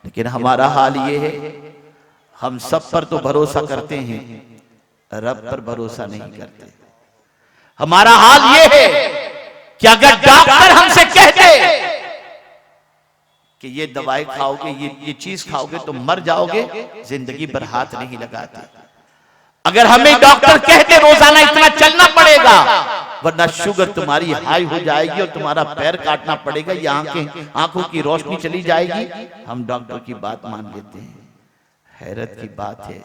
लेकिन हमारा हाल ये है, हम सब पर तो भरोसा करते हैं, रब पर भरोसा नहीं करते। हमारा हाल ये है कि अगर डॉक्टर हमसे कहते कि ये दवाई खाओगे, ये चीज खाओगे तो मर जाओगे, जिंदगी पर हाथ नहीं लगाते। अगर हमें डॉक्टर कहते रोजाना इतना चलना पड़ेगा वरना शुगर तुम्हारी हाई हो जाएगी और तुम्हारा पैर काटना पड़ेगा, या आंखों की रोशनी चली जाएगी, हम डॉक्टर की बात मान लेते हैं। हैरत की बात है,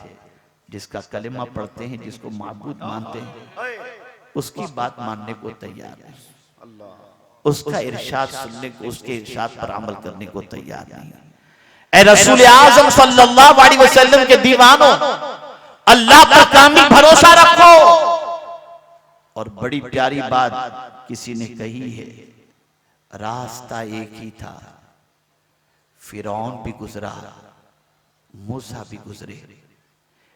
जिसका कलेमा पढ़ते हैं, जिसको माबूद मानते हैं, उसकी बात मानने को तैयार नहीं, उसका इरशाद सुनने को, उसके इरशाद पर अमल करने को तैयार नहीं। ऐ रसूल आज़म सल्लल्लाहु अलैहि वसल्लम के दीवानों, अल्लाह पर कामिल भरोसा रखो। और बड़ी प्यारी बात किसी ने कही है, रास्ता एक ही था, फिरौन भी गुजरा, मूसा भी गुजरे।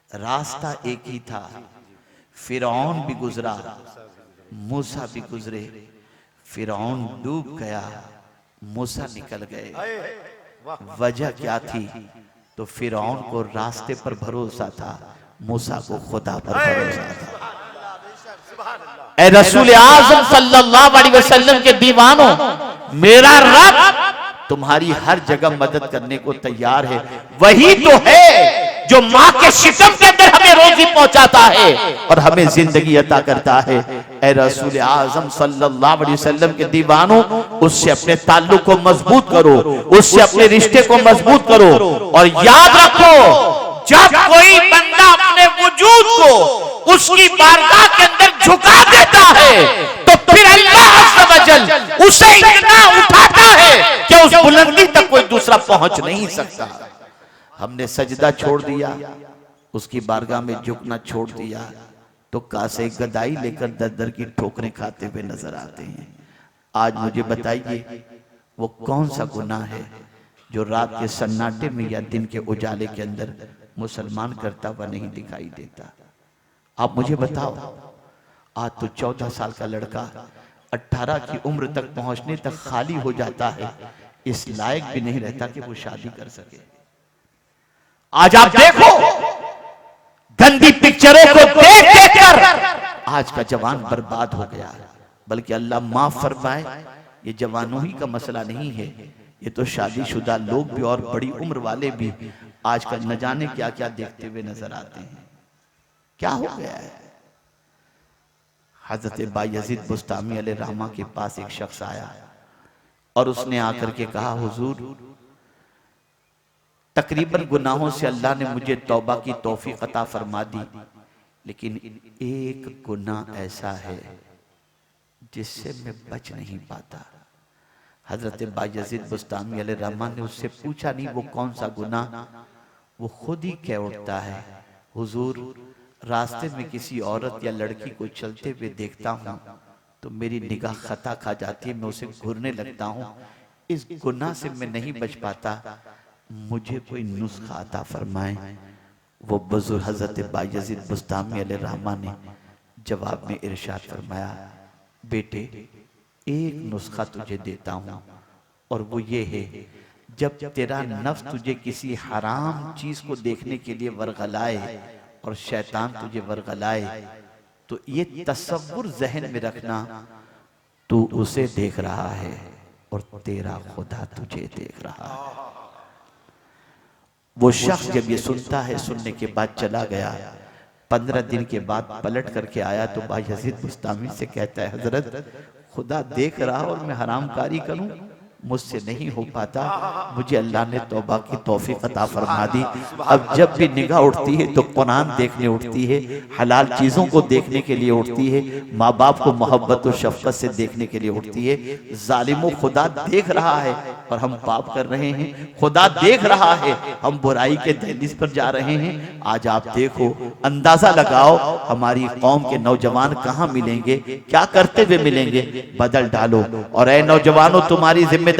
रास्ता एक ही था, फिरौन भी गुजरा, मूसा भी गुजरे। फिरौन डूब गया, मूसा निकल गए। वजह क्या थी? तो फिरौन को रास्ते पर भरोसा था, मूसा को खुदा पर भरोसा था। ऐ रसूल आज़म सल्लल्लाहु अलैहि वसल्लम के दीवानों, मेरा रब तुम्हारी हर जगह मदद करने को तैयार है। वही तो है जो माँ के शिकम के अंदर हमें रोजी पहुंचाता है और हमें जिंदगी अता करता है। ऐ रसूल आज़म सल्लल्लाहु अलैहि वसल्लम के दीवानों, उससे अपने ताल्लुक को मजबूत करो, उससे अपने रिश्ते को मजबूत करो। और याद रखो, जब कोई बंदा अपने वजूद को उसकी बारगाह के अंदर झुका देता है तो फिर अल्लाह अज़्ज़ व जल उसे इतना उठाता है कि उस बुलंदी तक कोई दूसरा पहुंच नहीं सकता। हमने सजदा छोड़ दिया, उसकी बारगाह में झुकना छोड़ दिया, तो कासे गदाई लेकर दर दर की ठोकरें खाते हुए नजर आते हैं। आज मुझे बताइए, वो कौन सा गुनाह है जो रात के सन्नाटे में या दिन के उजाले के अंदर मुसलमान करता हुआ नहीं दिखाई देता? आप मुझे बताओ। आज तो 14 साल का लड़का 18 की उम्र तक पहुंचने तक खाली हो जाता है, इस लायक भी नहीं रहता कि वो शादी कर सके। आज आप देखो, गंदी पिक्चरों को देख देख कर आज का जवान बर्बाद हो गया। बल्कि अल्लाह माफ फरमाए, ये जवानों ही का मसला नहीं है, ये तो शादीशुदा लोग भी और बड़ी उम्र वाले भी आजकल न जाने क्या क्या देखते हुए नजर आते हैं। क्या हो गया है? हजरत बायजीद बुस्तामी अलैहिर्रहमा के पास एक शख्स आया और उसने आकर के कहा, हुजूर, तकरीबन गुनाहों से अल्लाह ने मुझे तौबा की तौफीक अता फरमा दी, लेकिन एक गुनाह ऐसा है जिससे मैं बच नहीं पाता। हजरत बायजीद बुस्तामी अलैहिर्रहमा ने उससे पूछा, नहीं वो कौन सा गुनाह? वो खुद ही कह उठता है, हुजूर, रास्ते में किसी औरत या लड़की को चलते हुए देखता हूँ तो मेरी निगाह खता खा जाती है, मैं उसे घूरने लगता हूँ। इस गुनाह से मैं नहीं बच पाता, मुझे कोई नुस्खा अता फरमाए। वो बुजुर्ग हजरत बायजीद बुस्तामी अलैहिर्रहमा ने जवाब में इरशाद फरमाया, बेटे, एक नुस्खा तुझे देता हूँ, और वो ये है, जब तेरा नफ्स तुझे किसी हराम चीज को देखने के लिए वरगलाए और शैतान तुझे वरगलाए, तो ये तसव्वुर जहन में रखना, तू उसे देख रहा है और तेरा खुदा तुझे देख रहा है। वो शख्स जब ये सुनता है, सुनने के बाद चला गया। 15 दिन के बाद पलट करके आया तो बायजीद बुस्तामी से कहता है, हजरत, खुदा देख रहा और मैं हरामकारी करूं, मुझसे नहीं हो पाता, मुझे अल्लाह ने तौबा की तौफीक अता फरमा दी। अब जब भी निगाह उठती है तो कुरान देखने उठती है, हलाल चीज़ों को देखने के लिए उठती है, माँ बाप को मोहब्बत और शफकत से देखने के लिए उठती है। जालिमों, खुदा देख रहा है और हम पाप कर रहे हैं, खुदा देख रहा है, हम बुराई के दहलीज पर जा रहे हैं। आज आप देखो, अंदाजा लगाओ हमारी कौम के नौजवान कहाँ मिलेंगे, क्या करते हुए मिलेंगे, बदल डालो। और ऐ नौजवानों, तुम्हारी जिम्मेदारी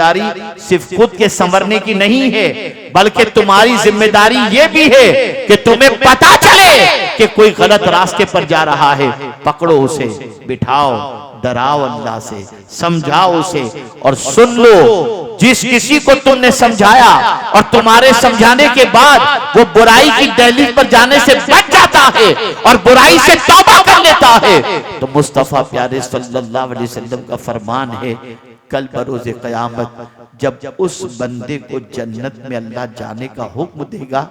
सिर्फ खुद के संवरने की नहीं है, बल्कि तुम्हारी जिम्मेदारी ये भी है कि तुम्हें पता चले कि कोई गलत रास्ते पर जा रहा है, पकड़ो उसे, बिठाओ, डराओ अल्लाह से, समझाओ उसे और सुन लो, जिस किसी को तुमने समझाया और तुम्हारे समझाने के बाद वो बुराई की दहलीज पर जाने से बच जाता है और बुराई से तौबा कर लेता है, तो मुस्तफा प्यारे सल्लल्लाहु अलैहि वसल्लम का फरमान है, कल बरोज़े क़यामत जब उस बंदे को जन्नत में अल्लाह जाने का हुक्म देगा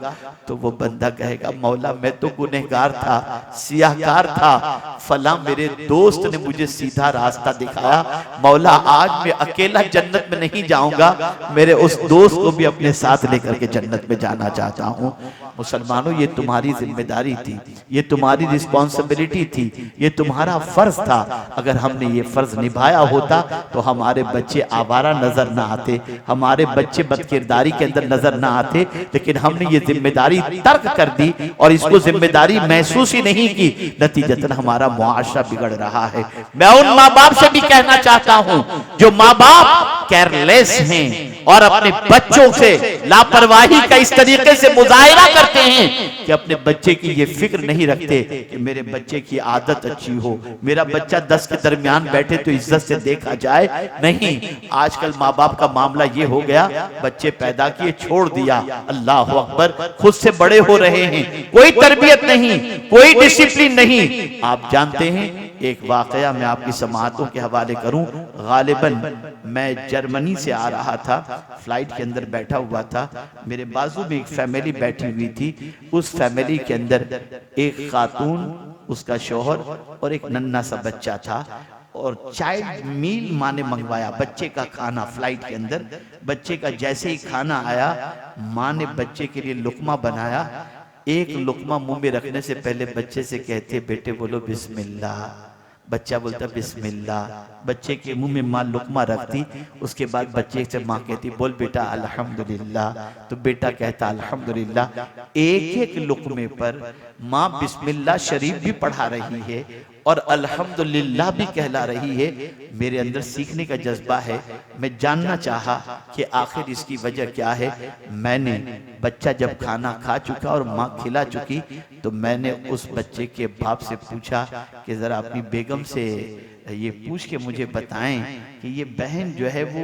तो वो बंदा कहेगा, मौला मैं तो गुनहगार था, सियाहकार था, फला मेरे दोस्त ने मुझे सीधा रास्ता दिखाया, मौला आज मैं अकेला जन्नत में नहीं जाऊंगा, मेरे उस दोस्त को भी अपने साथ लेकर के जन्नत में जाना चाहता हूँ। मुसलमानों, ये तुम्हारी जिम्मेदारी थी, ये तुम्हारी रिस्पॉन्सिबिलिटी थी, ये तुम्हारा फर्ज था। अगर हमने ये फर्ज निभाया होता तो हमारे बच्चे आवारा नजर ना आते, हमारे बच्चे बदकिरदारी के अंदर नजर ना आते, लेकिन हमने ये जिम्मेदारी तर्क कर दी और इसको जिम्मेदारी महसूस ही नहीं की, नतीजतन हमारा मुआशरा बिगड़ रहा है। मैं उन माँ बाप से भी कहना चाहता हूँ जो माँ बाप केयरलेस हैं और अपने बच्चों से लापरवाही का इस तरीके से मुजाहिरा करते हैं कि अपने बच्चे की ये फिक्र नहीं रखते कि मेरे बच्चे की आदत अच्छी हो, मेरा बच्चा 10 के दरमियान बैठे तो इज्जत से देखा जाए। नहीं, आजकल माँ बाप का मामला ये हो गया, बच्चे पैदा किए छोड़ दिया, अल्लाह अकबर, खुद से बड़े हो रहे हैं, कोई तरबियत नहीं, कोई डिसिप्लिन नहीं। आप जानते हैं, एक वाकया मैं आपकी समाअतों के हवाले करूं। गालिबन मैं जर्मनी से आ रहा था, फ्लाइट के अंदर बैठा हुआ था, मेरे बाजू में एक फैमिली बैठी हुई थी। उस फैमिली के अंदर एक खातून, उसका शौहर और एक नन्हा सा बच्चा था और चाइल्ड मील माँ ने मंगवाया, बच्चे का खाना फ्लाइट के अंदर। बच्चे का जैसे ही खाना आया, माँ ने बच्चे के लिए लुकमा बनाया। एक लुकमा मुंह में रखने से पहले बच्चे से कहते, बेटे बोलो बिस्मिल्लाह। बच्चा बोलता बिस्मिल्लाह। बच्चे के मुंह में माँ लुकमा रखती, उसके बाद बच्चे से माँ कहती, बोल बेटा अल्हम्दुलिल्लाह। तो बेटा कहता अल्हम्दुलिल्लाह। एक एक लुकमे पर माँ बिस्मिल्लाह शरीफ भी पढ़ा रही है और अल्हम्दुलिल्लाह भी कहला रही है। मेरे अंदर सीखने का जज्बा है, मैं जानना चाहा कि आखिर इसकी वजह क्या है। मैंने बच्चा जब खाना खा चुका और माँ खिला चुकी तो मैंने उस बच्चे के बाप से पूछा कि जरा अपनी बेगम से ये पूछ के मुझे बताएं कि ये बहन जो है वो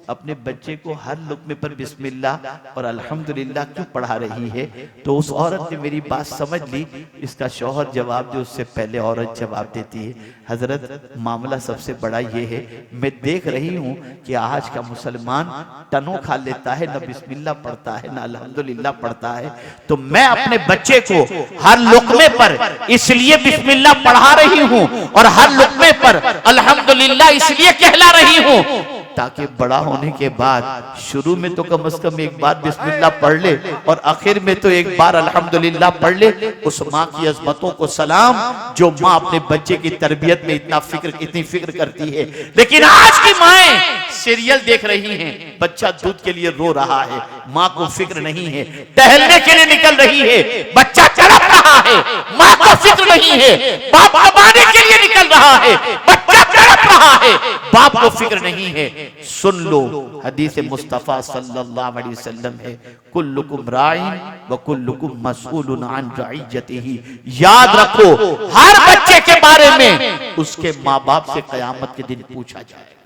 अपने बच्चे को हर लुक़मे पर बिस्मिल्लाह और अल्हम्दुलिल्लाह क्यों पढ़ा रही है। तो उस औरत ने मेरी बात समझ ली। इसका शौहर जवाब दे, उससे पहले औरत जवाब देती है, हजरत मामला सबसे बड़ा ये है, मैं देख रही हूँ कि आज का मुसलमान टनों खा लेता है, न बिस्मिल्लाह पढ़ता है, न अल्हम्दुलिल्लाह पढ़ता है। तो मैं अपने बच्चे को हर लुक़मे पर इसलिए बिस्मिल्लाह पढ़ा रही हूँ और हर लुक़मे पर अल्हम्दुलिल्लाह इसलिए कहला रही हूँ ताकि बड़ा होने के बाद शुरू में तो कम से कम एक बार बिस्मिल्लाह पढ़ ले और आखिर में तो एक बार अल्हम्दुलिल्लाह पढ़ ले। उस माँ की अज़मतों को सलाम जो माँ अपने बच्चे की तरबियत में इतनी फिक्र करती है। लेकिन आज की माएं सीरियल देख रही हैं, बच्चा दूध के लिए रो रहा है, माँ को फिक्र नहीं है, टहलने के लिए निकल रही है, बच्चा तड़प रहा है, माँ को फिक्र नहीं है, बाप कमाने के लिए निकल रहा है, बच्चा तड़प रहा है, बाप को फिक्र नहीं है। सुन लो, हदीस मुस्तफा सल्लल्लाहु अलैहि वसल्लम है, कुल्लुकुम राइन व कुल्लुकुम मसऊलुन अन रइयतिही। याद रखो, हर बच्चे के बारे में उसके माँ बाप से कयामत के दिन पूछा जाएगा।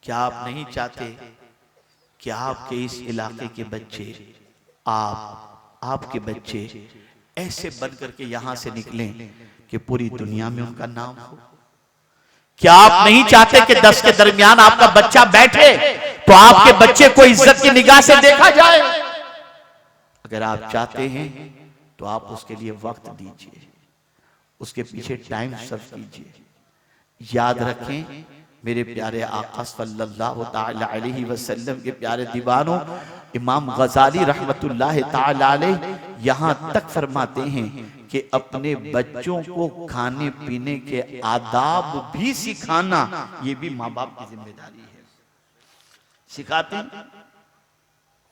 क्या आप नहीं चाहते कि आपके इस इलाके के बच्चे, आपके बच्चे ऐसे बन करके यहां से निकलें कि पूरी दुनिया में उनका नाम हो? क्या आप नहीं चाहते कि 10 के दरमियान आपका बच्चा बैठे तो आपके बच्चे को इज्जत की निगाह से देखा जाए? अगर आप चाहते हैं तो आप उसके लिए वक्त दीजिए, उसके पीछे टाइम सर्व कीजिए। याद रखें, मेरे प्यारे आका सल्लल्लाहु ताला अलैहि वसल्लम के प्यारे दीवानों, इमाम गजाली रहमतुल्लाह ताला अलैह यहाँ तक फरमाते हैं कि अपने बच्चों को खाने पीने के आदाब भी सिखाना ये भी माँ बाप की जिम्मेदारी है। सिखाते हैं,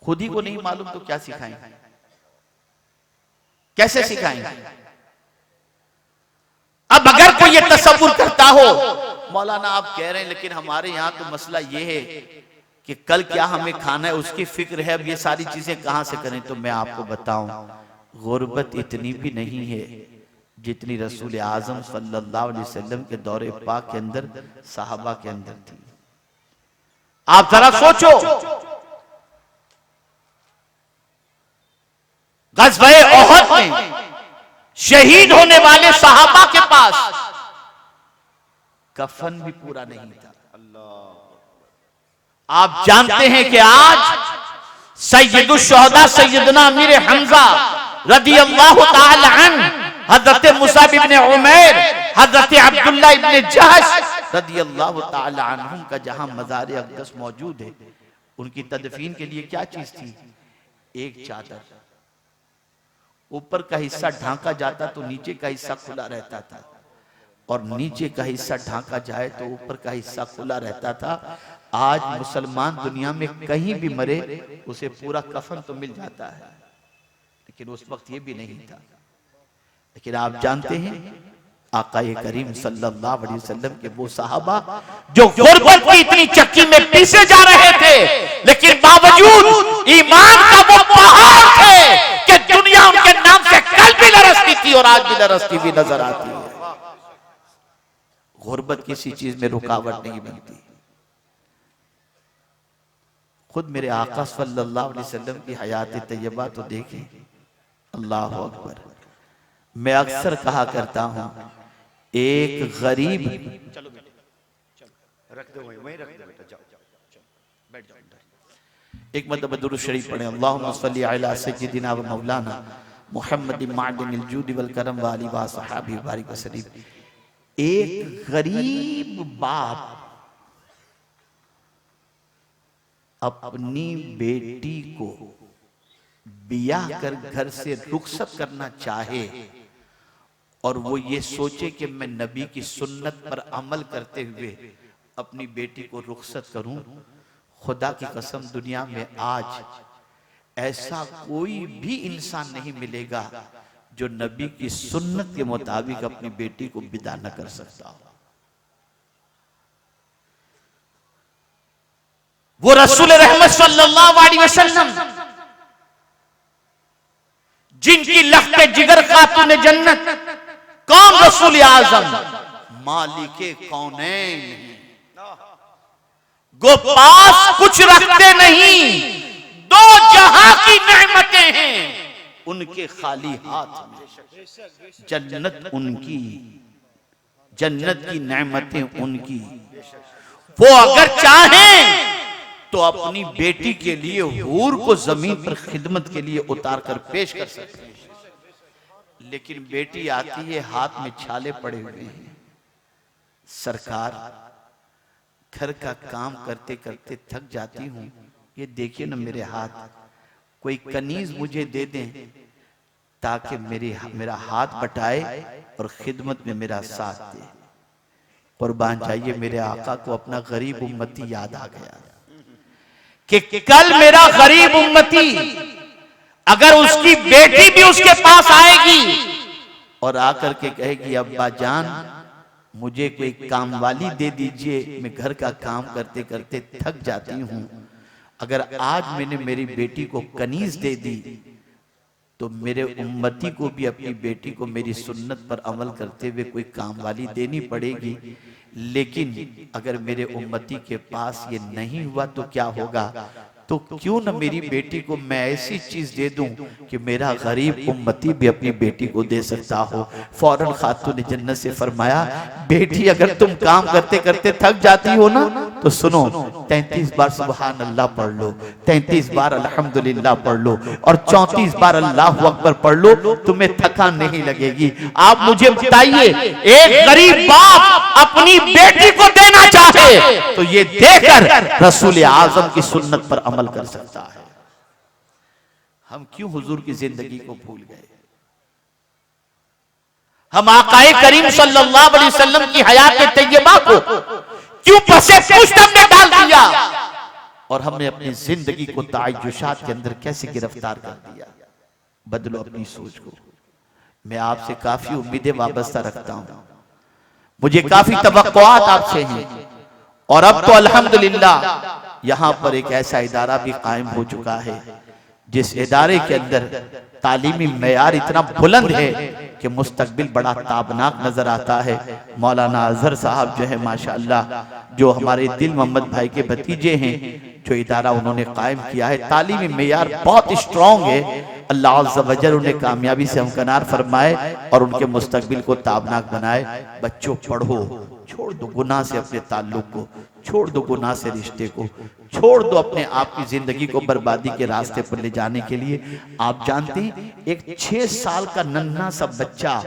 खुद ही को नहीं मालूम तो क्या सिखाएंगे, कैसे सिखाएंगे? अब अगर कोई ये तसव्वुर करता हो, मौलाना आप कह रहे हैं लेकिन हमारे यहाँ तो मसला ये है कि कल क्या हमें खाना है उसकी फिक्र है, अब ये सारी चीजें कहां से करें? तो मैं आपको बताऊं, गुर्बत इतनी भी नहीं है जितनी रसूल आजम सल्लल्लाहु अलैहि वसल्लम के दौरे पाक के अंदर सहाबा के अंदर थी। आप जरा सोचो, ग़ज़वे ओहद में शहीद होने वाले सहाबा के पास कफन भी पूरा नहीं था। आप जानते हैं कि आज सैयदुश शुहदा सैयदना अमीर हमजा रदियल्लाहु ताला अन्हु, हजरत मुसाब इब्ने उमैर, हजरत अब्दुल्लाह इब्ने जहश रदियल्लाहु ताला अन्हुम का जहां मज़ार अक़दस मौजूद है, उनकी तदफीन के लिए क्या चीज थी? एक चादर। ऊपर का हिस्सा ढांका जाता तो नीचे का हिस्सा खुला रहता था, और नीचे का हिस्सा ढांका जाए तो ऊपर का हिस्सा खुला रहता था। आज मुसलमान दुनिया में कहीं भी मरे उसे पूरा कफन तो मिल जाता है, लेकिन उस वक्त ये भी नहीं था। लेकिन आप जानते हैं आकाए करीम सल्लल्लाहु अलैहि वसल्लम के वो सहाबा जो गुर्बत की इतनी चक्की में पीसे जा रहे थे, लेकिन बावजूद ईमान का वो पहाड़ थे कि दुनिया उनके नाम से कल भी लरसती थी और आज भी लरसती हुई नजर आती है। गुर्बत किसी चीज में रुकावट नहीं बनती। खुद मेरे आका सल्लल्लाहु अलैहि वसल्लम की हयात तैयबा तो देखें, अल्लाह अकबर। मैं अक्सर कहा करता हूं, एक गरीब, चलो रख दो वहीं रख दो बेटा, जाओ बैठ जाओ। एक मतलब दुरूद शरीफ पढ़े, अल्लाहुम्मा सल्ली अला सय्यिदिना व मौलाना मुहम्मद मादिनिल जूद वल करम व आलि व सहाबी बारिक वसल्लम। एक गरीब बाप अपनी बेटी को बियाह कर घर से रुखसत करना चाहे और वो ये सोचे कि मैं नबी की सुन्नत पर अमल करते हुए अपनी बेटी को रुखसत करूं, खुदा की कसम दुनिया में आज ऐसा कोई भी इंसान नहीं मिलेगा जो नबी की सुन्नत के मुताबिक अपनी बेटी को विदा न कर सकता हो। वो रसूल रहमत सल्लल्लाहु अलैहि वसल्लम जिनकी लख्ते जिगर खातून जन्नत, कौन रसूल आजम? मालिके कौनैन, गो पास कुछ रखते नहीं, दो जहां की नेमतें हैं उनके खाली हाथ में। जन्नत उनकी, जन्नत की नेमतें उनकी। वो अगर चाहें तो अपनी बेटी के लिए हूर को जमीन पर खिदमत के लिए उतार कर पेश कर सकते हैं, लेकिन बेटी आती है हाथ में छाले पड़े हुए हैं। सरकार, घर का काम करते करते थक जाती हूं, ये देखिए ना मेरे हाथ, कोई कनीज मुझे दे दें ताकि मेरा हाथ बटाए और खिदमत में मेरा साथ दे। कुर्बान जाइए, मेरे आका को अपना गरीब उम्मती याद आ गया कि कल मेरा गरीब उम्मती अगर उसकी बेटी भी उसके पास आएगी और आकर के कहेगी अब्बा जान मुझे कोई काम वाली दे दीजिए, मैं घर का काम करते करते थक जाती हूं, अगर आज मैंने मेरी बेटी को कनीज दे दी तो मेरे उम्मती को भी अपनी बेटी को मेरी सुन्नत पर अमल करते हुए कोई काम वाली देनी पड़ेगी। लेकिन अगर मेरे उम्मती के पास ये नहीं हुआ तो क्या होगा? तो क्यों न मेरी बेटी को मैं ऐसी चीज दे दूं कि मेरा गरीब उम्मती भी अपनी बेटी को दे सकता हो। फौरन खातून जन्नत से फरमाया, बेटी अगर तुम काम करते करते थक जाती हो ना तो सुनो, 33 बार सुबहान अल्लाह पढ़ लो, 33 बार अल्हम्दुलिल्लाह पढ़ लो और 34 बार अल्लाहु अकबर पढ़ लो, तुम्हें थकान नहीं लगेगी। आप मुझे बताइए, एक गरीब बाप अपनी बेटी को देना चाहे तो ये देकर रसूल आजम की सुन्नत पर अमल कर सकता है। हम क्यों हुजूर की जिंदगी को भूल गए? हम आकाए करीम सल्लल्लाहु अलैहि वसल्लम की हयात तैयबा को क्यों पसे पुष्ट हमने डाल दिया और हमने अपनी जिंदगी को ताजुशात के अंदर कैसे गिरफ्तार कर दिया? बदलो अपनी सोच को। मैं आपसे काफी उम्मीदें वाबस्ता रखता हूं, मुझे काफी तवक्कुआत आपसे हैं और अब तो अल्हम्दुलिल्लाह यहां पर एक ऐसा इदारा भी कायम हो चुका है जिस इदारे के अंदर तालीमी मेयार इतना बुलंद है कि मुस्तकबिल बड़ा ताबनाक नजर आता है। मौलाना अजहर साहब जो है माशाअल्लाह, जो हमारे दिल मोहम्मद भाई के भतीजे हैं, जो इदारा उन्होंने कायम किया है, तालीमी मेयार बहुत स्ट्रॉन्ग है। अल्लाह अज़्ज़ व जल उन्हें कामयाबी से हमकनार फरमाए और उनके मुस्तकबिल को ताबनाक बनाए। बच्चों पढ़ो, छोड़ दो गुनाह से अपने ताल्लुक को, छोड़ दो गुनाह से रिश्ते को, छोड़ दो अपने आप की जिंदगी को बर्बादी के रास्ते पर ले जाने के लिए। आप जानते हैं, एक 6 साल का नन्हा सा बच्चा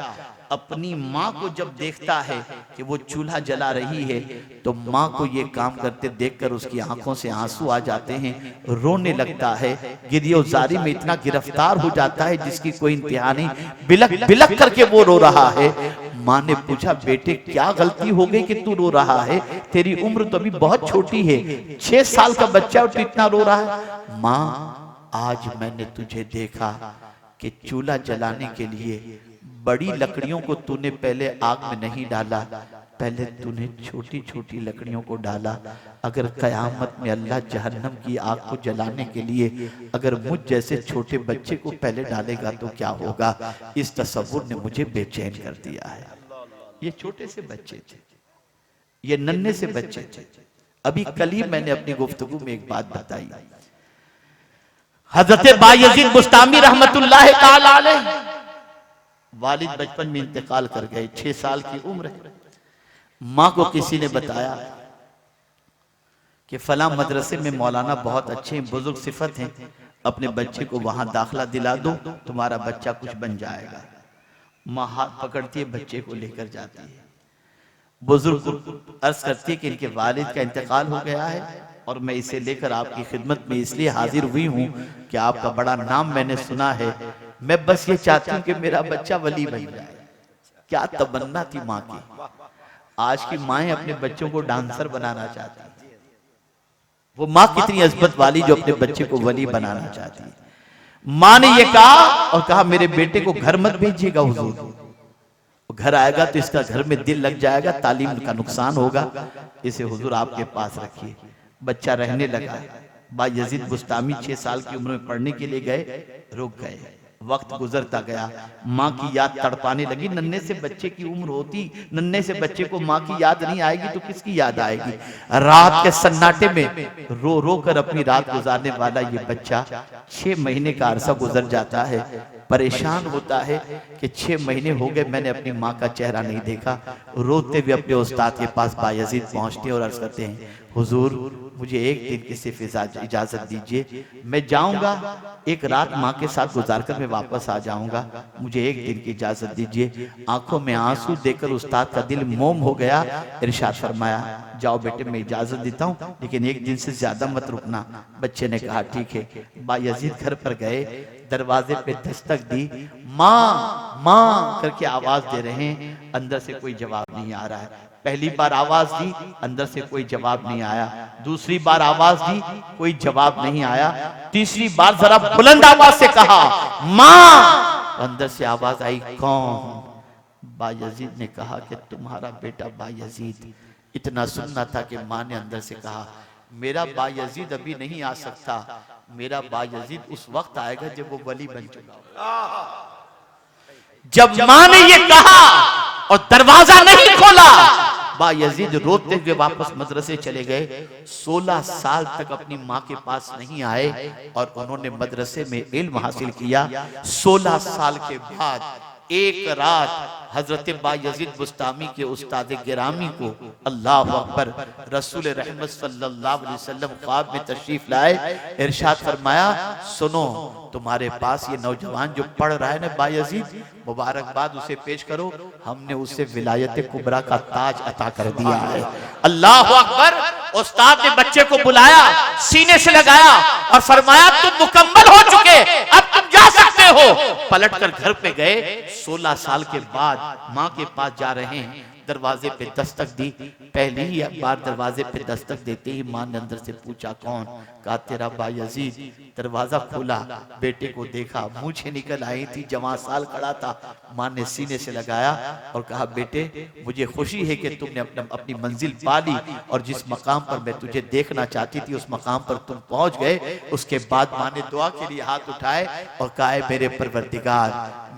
अपनी माँ को जब देखता है कि वो चूल्हा जला रही है, तो माँ को ये काम करते देखकर उसकी आंखों से आंसू आ जाते हैं, रोने लगता है, गिरियोजारी में इतना गिरफ्तार हो जाता है जिसकी कोई इंतहा नहीं, बिलक बिलक करके वो रो रहा है। माँ ने पूछा, बेटे क्या गलती हो गई कि तू रो रहा है? तेरी उम्र तो अभी बहुत छोटी है, 6 साल का बच्चा और तू इतना रो रहा है। माँ, आज मैंने तुझे देखा कि चूल्हा जलाने के लिए बड़ी लकड़ियों को तूने पहले आग में नहीं डाला, पहले तूने छोटी छोटी लकड़ियों को डाला। अगर कयामत में अल्लाह जहन्नम की आग को जलाने के लिए अगर मुझ जैसे छोटे बच्चे को पहले डालेगा तो क्या होगा? इस तसव्वुर ने मुझे बेचैन कर दिया है। ये छोटे से बच्चे थे, ये नन्हे से बच्चे थे। अभी कल ही मैंने अपनी गुफ्तगू में एक बात बताई। हजरत बायजीद बुस्तामी रहमतुल्लाह ताला अलैह वालिद बचपन में इंतकाल कर गए, 6 साल की उम्र है। माँ को किसी ने बताया कि फलां मदरसे में मौलाना बहुत अच्छे हैं, बुजुर्ग सिफत हैं, अपने बच्चे को वहां दाखिला दिला दो, तुम्हारा बच्चा कुछ बन जाएगा। माँ हाथ पकड़ती है, बच्चे को लेकर जाती है। बुजुर्ग अर्ज करती है कि इनके वालिद का इंतकाल हो गया है और मैं इसे लेकर आपकी खिदमत में इसलिए हाजिर हुई हूँ कि आपका बड़ा नाम मैंने सुना है, मैं बस ये चाहती हूँ कि मेरा बच्चा वली बन जाए। क्या तमन्ना थी माँ की। आज की माएं अपने बच्चों को डांसर बनाना चाहती है। वो माँ कितनी अज़मत वाली जो अपने बच्चे को वली बनाना चाहती है। माँ ने ये कहा और कहा, मेरे बेटे को घर मत भेजिएगा हुजूर, घर आएगा तो इसका घर में दिल लग जाएगा, तालीम का नुकसान होगा, इसे हुजूर आपके पास रखिए। बच्चा रहने लगा। बायजीद बुस्तामी 6 साल की उम्र में पढ़ने के लिए गए, रुक गए। वक्त गुजरता गया, माँ की याद तड़पाने लगी। नन्हे से बच्चे की उम्र होती, नन्हे से बच्चे को माँ की याद नहीं आएगी तो किसकी याद आएगी? रात के सन्नाटे में रो रो कर अपनी रात गुजारने वाला ये बच्चा 6 महीने का अरसा गुजर जाता है। परेशान होता है कि 6 महीने हो गए मैंने अपनी माँ का चेहरा नहीं देखा। रोते हुए अपने उस्ताद के पास बायजीद पहुंचते हैं और अर्ज करते हैं, हुजूर मुझे एक दिन की सिर्फ इजाजत दीजिए, मैं जाऊंगा, एक रात माँ के साथ गुजार कर मैं वापस आ जाऊंगा, मुझे एक दिन की इजाजत दीजिए। आंखों में आंसू देकर उस्ताद का दिल मोम हो गया। इरशाद फरमाया, जाओ बेटे मैं इजाजत देता हूँ, लेकिन एक दिन से ज्यादा मत रुकना। बच्चे ने कहा ठीक है। बायजीद घर पर गए, दरवाजे पे दस्तक दी, माँ माँ करके आवाज दे रहे हैं, अंदर से कोई जवाब नहीं आ रहा है। पहली बार आवाज दी, अंदर से कोई जवाब नहीं आया। दूसरी बार आवाज दी, कोई जवाब नहीं आया। तीसरी बार जरा बुलंद आवाज से कहा, माँ। अंदर से आवाज आई, कौन? बायजीद ने कहा कि तुम्हारा बेटा बायजीद। इतना सुनना था कि माँ ने अंदर से कहा, मेरा बायजीद अभी नहीं आ सकता, मेरा बायजीद उस वक्त आएगा जब वो वली बन चुका। जब माँ ने ये कहा और दरवाजा नहीं खोला, बायजीद रोते हुए वापस मदरसे चले गए। 16 साल तक अपनी माँ के पास नहीं आए और उन्होंने मदरसे में इल्म हासिल किया। 16 साल के बाद एक रात हजरत बायजीद बुस्तामी के उस्ताद गिरामी को, अल्लाह अकबर, रसूल रहमत सल्लल्लाहु अलैहि वसल्लम ख्वाब में तशरीफ लाए। इरशाद फरमाया, सुनो तुम्हारे पास ये नौजवान जो पढ़ रहा है ना बायजीद, मुबारकबाद उसे पेश करो, हमने उसे विलायत कुबरा का ताज अता कर दिया है। अल्लाह अकबर। उस्ताद ने बच्चे को बुलाया, सीने से लगाया और फरमाया, तुम मुकम्मल हो चुके, अब तुम जा सकते हो। पलटकर घर पे गए। 16 साल के बाद माँ के पास जा रहे हैं, दरवाजे पे दस्तक दी। पहली ही बार दरवाजे पे दस्तक देते ही माँ ने अंदर से पूछा, कौन? कहा तेरा बायजीद। दरवाजा खोला, बेटे को देखा, मूंछें निकल आई थी, जवां साल खड़ा था। माँ ने सीने से लगाया और कहा, बेटे मुझे खुशी है कि तुमने अपनी मंजिल पा ली और जिस मकाम पर मैं तुझे देखना चाहती थी उस मकाम पर तुम पहुंच गए। उसके बाद माँ ने दुआ के लिए हाथ उठाए और कहा, मेरे परवरदिगार,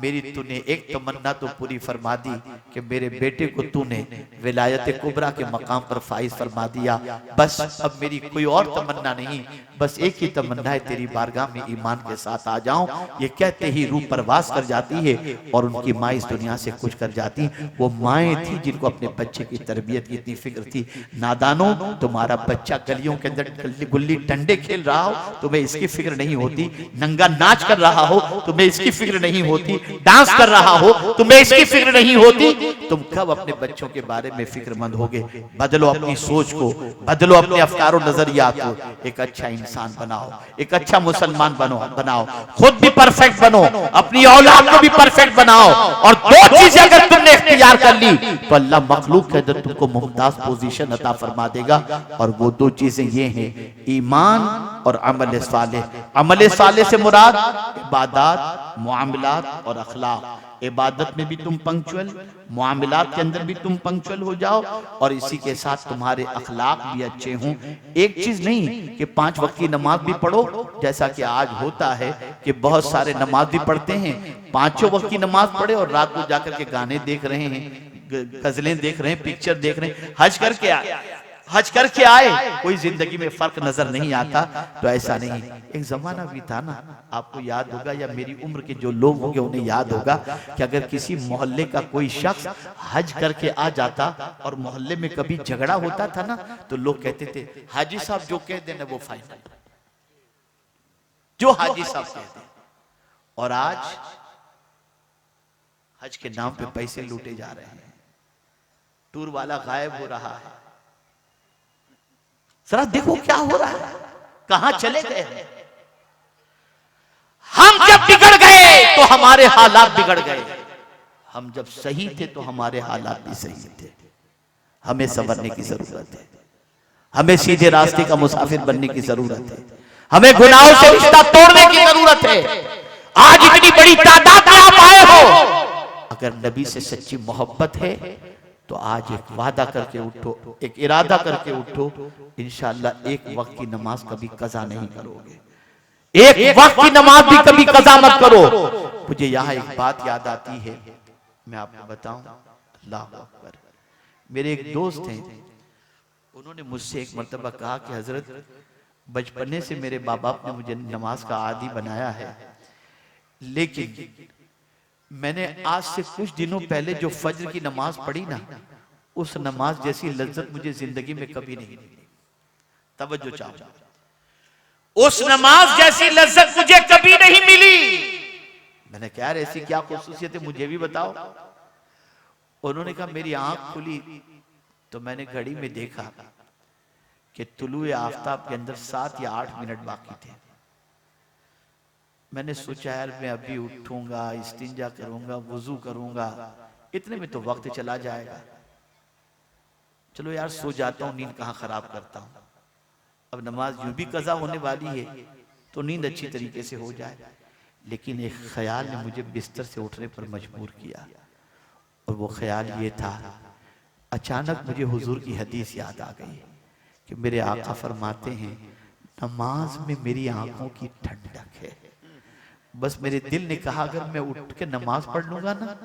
मेरी तूने एक तमन्ना तो पूरी फरमा दी कि मेरे बेटे को तूने विलायत कुबरा के मकाम पर फाइज फरमा दिया। बस अब मेरी कोई और तमन्ना नहीं, बस एक ही तमन्ना है, तेरी बारगाह में ईमान के साथ आ जाऊं। ये कहते ही रूह परवास कर जाती है और उनकी माँ इस दुनिया से कुछ कर जाती। वो माएँ थी जिनको अपने बच्चे की तरबियत की इतनी फिक्र थी। नादानो, तुम्हारा बच्चा गलियों के अंदर गुल्ली डंडे खेल रहा हो, तुम्हें इसकी फिक्र नहीं होती। नंगा नाच कर रहा हो, तुम्हें इसकी फिक्र नहीं होती। डांस कर रहा हो, तुम्हें इसकी फिक्र नहीं होती। तुम कब अपने बच्चों के बारे में फिक्रमंद होगे? बदलो अपनी सोच को, बदलो अपने अफकार और नजरियात को। एक अच्छा इंसान बनाओ, एक अच्छा मुसलमान बनाओ, खुद भी परफेक्ट बनो, अपनी औलाद को भी परफेक्ट बनाओ। और दो चीजें अगर तुमने इख्तियार कर ली तो अल्लाह मखलूक के अंदर तुमको मुमताज पोजीशन अता फरमा देगा। और वो दो चीजें ये हैं, ईमान और अमल सालेह। अमल सालेह से मुराद इबादत, मुआमलात और अखलाक। इबादत में भी तुम पंक्चुअल, मुआमलात के अंदर भी तुम पंक्चुअल हो जाओ, और इसी के साथ तुम्हारे अखलाक भी अच्छे हों। एक चीज नहीं कि 5 वक्त की नमाज भी पढ़ो, जैसा कि आज होता है कि बहुत सारे नमाज भी पढ़ते हैं, 5 वक्त की नमाज पढ़े और रात को जाकर के गाने देख रहे हैं, गजलें देख रहे हैं, पिक्चर देख रहे हैं। हज करके आए, कोई जिंदगी में फर्क नजर नहीं आता। तो ऐसा नहीं। एक जमाना भी था ना, आपको याद होगा या मेरी उम्र के जो लोग होंगे उन्हें याद होगा कि अगर किसी मोहल्ले का कोई शख्स हज करके आ जाता और मोहल्ले में कभी झगड़ा होता था ना, तो लोग कहते थे हाजी साहब जो कह देना वो फाइनल, जो हाजी साहब कहते हैं। और आज हज के नाम पे पैसे लूटे जा रहे हैं, टूर वाला गायब हो रहा है। जरा देखो क्या हो रहा है, कहां चले गए हैं। हम जब बिगड़ गए तो हमारे हालात बिगड़ गए, हम जब सही थे तो हमारे हालात भी सही थे। हमें संवरने की जरूरत है, हमें सीधे रास्ते का मुसाफिर बनने की जरूरत है, हमें गुनाहों से रिश्ता तोड़ने की जरूरत है। आज इतनी बड़ी तादाद में आप आए हो, अगर नबी से सच्ची मोहब्बत है तो आज एक वादा करके उठो, एक इरादा करके उठो, इंशाअल्लाह एक वक्त की नमाज कभी कज़ा नहीं करोगे, एक वक्त की नमाज भी कभी कज़ा मत करो। मुझे यहाँ एक बात याद आती है, मैं आपको बताऊं, अल्लाह अकबर। मेरे एक दोस्त हैं, उन्होंने मुझसे एक मर्तबा कहा कि हजरत, बचपने से मेरे बाप बाप ने मुझे नमाज का आदी बनाया है, लेकिन मैंने आज से कुछ दिनों पहले जो फज्र की नमाज पढ़ी ना, उस नमाज जैसी लज्जत मुझे जिंदगी में कभी नहीं मिली। तवज्जो चाहो, उस नमाज जैसी लज्जत मुझे कभी नहीं मिली। मैंने कहा यार ऐसी क्या खुसूसियत है, मुझे भी बताओ। उन्होंने कहा मेरी आंख खुली तो मैंने घड़ी में देखा कि तुलुए आफताब के अंदर 7 या 8 मिनट बाकी थे। मैंने सोचा यार मैं अभी उठूंगा, इस्तिंजा करूंगा, वुजू करूंगा, इतने में तो वक्त चला जाएगा। चलो यार सो जाता हूँ, नींद कहाँ खराब करता हूँ। अब नमाज यूं भी कज़ा होने वाली है तो नींद अच्छी तरीके से हो जाए। लेकिन एक ख्याल ने मुझे बिस्तर से उठने पर मजबूर किया, और वो ख्याल ये था, अचानक मुझे हुजूर की हदीस याद आ गई कि मेरे आका फरमाते हैं नमाज में मेरी आंखों की ठंडक है। बस मेरे दिल ने कहा अगर मैं उठ के नमाज पढ़ लूंगा ना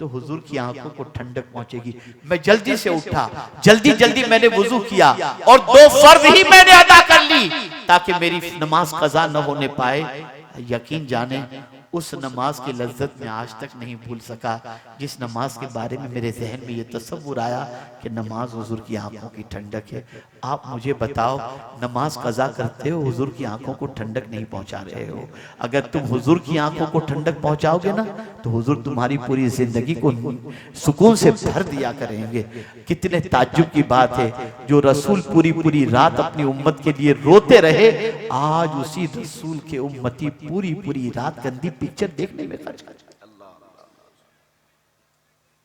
तो हुजूर की आंखों को ठंडक पहुंचेगी। मैं जल्दी से उठा, जल्दी मैंने वुजू किया और 2 फर्ज ही मैंने अदा कर ली ताकि मेरी नमाज कज़ा न होने पाए। यकीन जाने उस नमाज की लज्जत में आज तक नहीं भूल सका, जिस नमाज के बारे में मेरे जहन में ये तसव्वुर आया कि नमाज हुजूर की आंखों की ठंडक है। आप मुझे बताओ, नमाज कज़ा करते हो, हुजूर की आंखों को ठंडक नहीं पहुंचा रहे हो। अगर तुम हुजूर की आंखों को ठंडक पहुंचाओगे ना तो हुजूर तुम्हारी पूरी जिंदगी को सुकून से भर दिया करेंगे। कितने ताज्जुब की बात है, जो रसूल पूरी रात अपनी उम्मत के लिए रोते रहे, आज उसी रसूल के उम्मती पूरी रात गंदी पिक्चर देखने में खर्च कर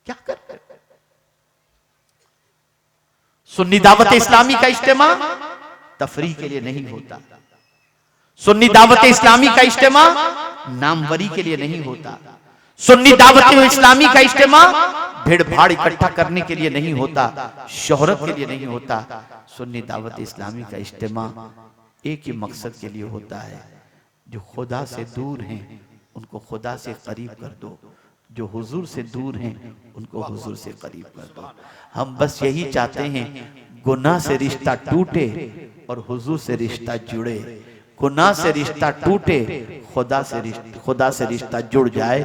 क्या कर। सुन्नी दावत इस्लामी का इज्तिमा तफरीह के लिए नहीं होता, सुन्नी दावत इस्लामी का इज्तिमा नामवरी के लिए नहीं होता, सुन्नी दावत इस्लामी का इज्तिमा भीड़ भाड़ इकट्ठा करने के लिए नहीं होता, शोहरत के लिए नहीं होता। सुन्नी दावत इस्लामी का इज्तिमा एक ही मकसद के लिए होता है, जो खुदा से दूर हैं उनको खुदा से करीब कर दो, जो हुजूर से दूर हैं उनको हुजूर से करीब कर दो। हम बस यही चाहते हैं, गुनाह से रिश्ता टूटे और हुजूर से रिश्ता जुड़े। गुनाह से रिश्ता टूटे, खुदा से रिश्ता जुड़ जाए।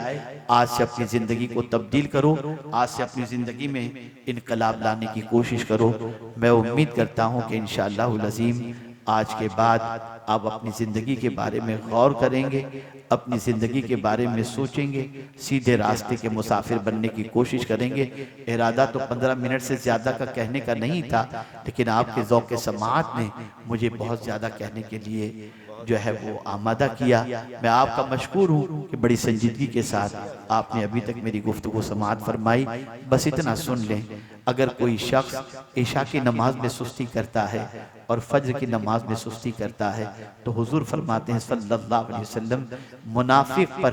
आज से अपनी जिंदगी को तब्दील करो, आज से अपनी जिंदगी में इनकलाब लाने की कोशिश करो। मैं उम्मीद करता हूं कि इंशाअल्लाह अज़ीम आज के बाद आप अपनी ज़िंदगी के बारे में गौर करेंगे, अपनी ज़िंदगी के बारे में सोचेंगे, सीधे रास्ते के मुसाफिर बनने की कोशिश करेंगे। इरादा तो 15 मिनट से ज़्यादा का कहने का नहीं था, लेकिन आपके ज़ौक़ समाअत ने मुझे बहुत ज़्यादा कहने के लिए जो है वो आमादा किया। मैं आपका मशकूर हूँ कि बड़ी संजीदगी के साथ आपने अभी तक मेरी गुफ्तगू समाअत फरमाई। बस इतना सुन लें, अगर कोई शख्स इशा की नमाज में सुस्ती करता है और फज्र की नमाज में सुस्ती करता है तो हुजूर फरमाते हैं सल्लल्लाहु अलैहि वसल्लम, मुनाफिक पर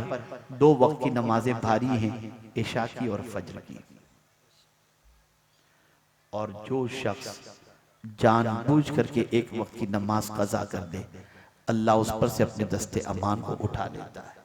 2 वक्त की नमाजें भारी हैं, इशा की और फज्र की। और जो शख्स जानबूझ करके एक वक्त की नमाज कज़ा कर दे, अल्लाह उस पर से अपने दस्ते अमान को उठा लेता है।